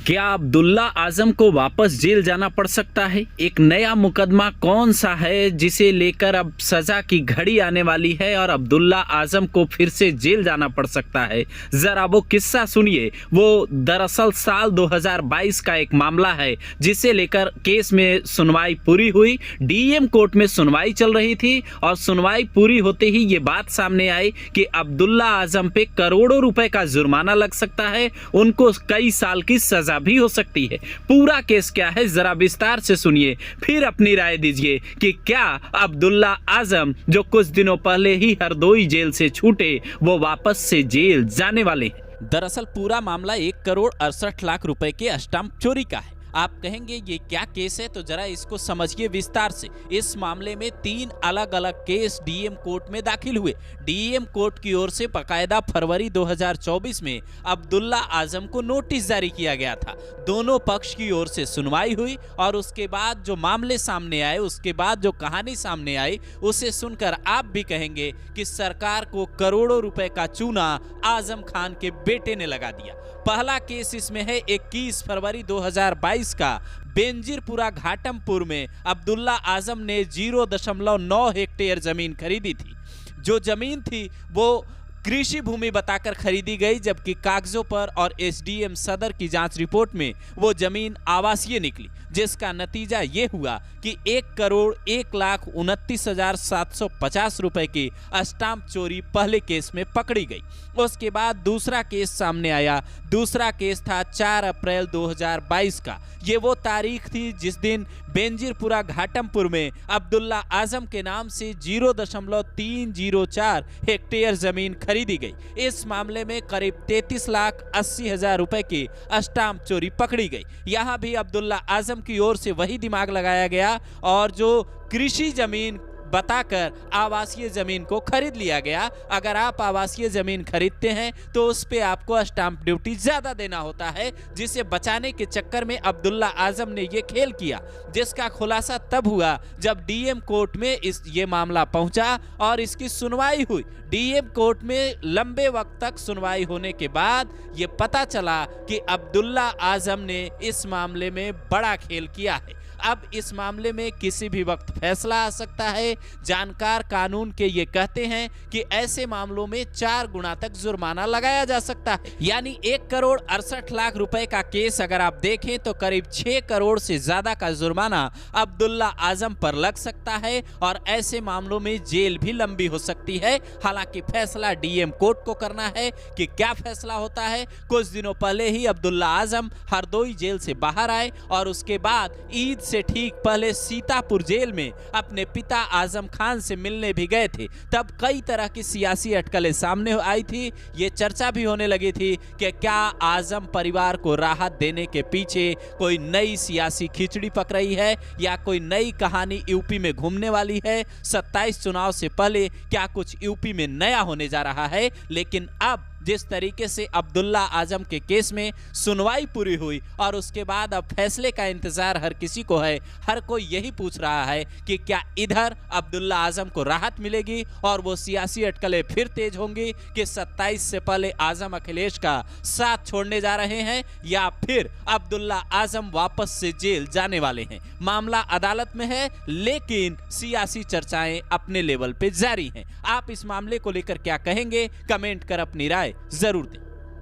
क्या अब्दुल्ला आजम को वापस जेल जाना पड़ सकता है? एक नया मुकदमा कौन सा है जिसे लेकर अब सजा की घड़ी आने वाली है और अब्दुल्ला आजम को फिर से जेल जाना पड़ सकता है? जरा वो किस्सा सुनिए। वो दरअसल साल 2022 का एक मामला है जिसे लेकर केस में सुनवाई पूरी हुई। डीएम कोर्ट में सुनवाई चल रही थी और सुनवाई पूरी होते ही ये बात सामने आई कि अब्दुल्ला आजम पे करोड़ों रुपए का जुर्माना लग सकता है, उनको कई साल की सजा भी हो सकती है। पूरा केस क्या है जरा विस्तार से सुनिए, फिर अपनी राय दीजिए कि क्या अब्दुल्ला आजम जो कुछ दिनों पहले ही हरदोई जेल से छूटे वो वापस से जेल जाने वाले हैं। दरअसल पूरा मामला 1,68,00,000 रुपए के स्टाम्प चोरी का है। आप कहेंगे ये क्या केस है, तो जरा इसको समझिए विस्तार से। इस मामले में 3 अलग अलग केस डीएम कोर्ट में दाखिल हुए। डीएम कोर्ट की ओर से बकायदा फरवरी 2024 में अब्दुल्ला आजम को नोटिस जारी किया गया था। दोनों पक्ष की ओर से सुनवाई हुई और उसके बाद जो मामले सामने आए, उसके बाद जो कहानी सामने आई, उसे सुनकर आप भी कहेंगे कि सरकार को करोड़ों रुपए का चूना आजम खान के बेटे ने लगा दिया। पहला केस इसमें है 21 फरवरी 2022 का। बेंजीरपुरा घाटमपुर में अब्दुल्ला आजम ने 0.9 हेक्टेयर जमीन खरीदी थी। जो जमीन थी वो कृषि भूमि बताकर खरीदी गई, जबकि कागजों पर और एसडीएम सदर की जांच रिपोर्ट में वो जमीन आवासीय निकली, जिसका नतीजा ये हुआ कि 1,01,29,750 रुपए की स्टाम्प चोरी पहले केस में पकड़ी गई। उसके बाद दूसरा केस सामने आया। दूसरा केस था 4 अप्रैल 2022 का। ये वो तारीख थी जिस दिन बेंजीरपुरा घाटमपुर में अब्दुल्ला आजम के नाम से 0.304 हेक्टेयर जमीन खरीदी गई। इस मामले में करीब 33,80,000 रुपए की स्टाम्प चोरी पकड़ी गई। यहां भी अब्दुल्ला आजम की ओर से वही दिमाग लगाया गया और जो कृषि जमीन बताकर आवासीय जमीन को खरीद लिया गया। अगर आप आवासीय जमीन खरीदते हैं तो उस पे आपको स्टाम्प ड्यूटी ज्यादा देना होता है, जिसे बचाने के चक्कर में अब्दुल्ला आजम ने ये खेल किया, जिसका खुलासा तब हुआ जब डीएम कोर्ट में ये मामला पहुंचा और इसकी सुनवाई हुई। डीएम कोर्ट में लंबे वक्त तक सुनवाई होने के बाद ये पता चला कि अब्दुल्ला आजम ने इस मामले में बड़ा खेल किया है। अब इस मामले में किसी भी वक्त फैसला आ सकता है। जानकार कानून के ये कहते हैं कि ऐसे मामलों में 4 गुना तक जुर्माना लगाया जा सकता है। यानी 1,68,00,000 रुपए का केस अगर आप देखें तो करीब 6 करोड़ से ज्यादा का जुर्माना अब्दुल्ला आजम पर लग सकता है और ऐसे मामलों में जेल भी लंबी हो सकती है। हालांकि फैसला डीएम कोर्ट को करना है कि क्या फैसला होता है। कुछ दिनों पहले ही अब्दुल्ला आजम हरदोई जेल से बाहर आए और उसके बाद ईद से ठीक पहले सीतापुर जेल में अपने पिता आजम खान से मिलने भी गए थे। तब कई तरह की सियासी अटकलें सामने आई थी। ये चर्चा भी होने लगी थी कि क्या आजम परिवार को राहत देने के पीछे कोई नई सियासी खिचड़ी पक रही है या कोई नई कहानी यूपी में घूमने वाली है। 27 चुनाव से पहले क्या कुछ यूपी में नया होने जा रहा है। लेकिन अब जिस तरीके से अब्दुल्ला आजम के केस में सुनवाई पूरी हुई और उसके बाद अब फैसले का इंतजार हर किसी को है। हर कोई यही पूछ रहा है कि क्या इधर अब्दुल्ला आजम को राहत मिलेगी और वो सियासी अटकलें फिर तेज होंगी कि 27 से पहले आजम अखिलेश का साथ छोड़ने जा रहे हैं या फिर अब्दुल्ला आजम वापस से जेल जाने वाले हैं। मामला अदालत में है, लेकिन सियासी चर्चाएं अपने लेवल पे जारी हैं। आप इस मामले को लेकर क्या कहेंगे? कमेंट कर अपनी राय जरूर दें।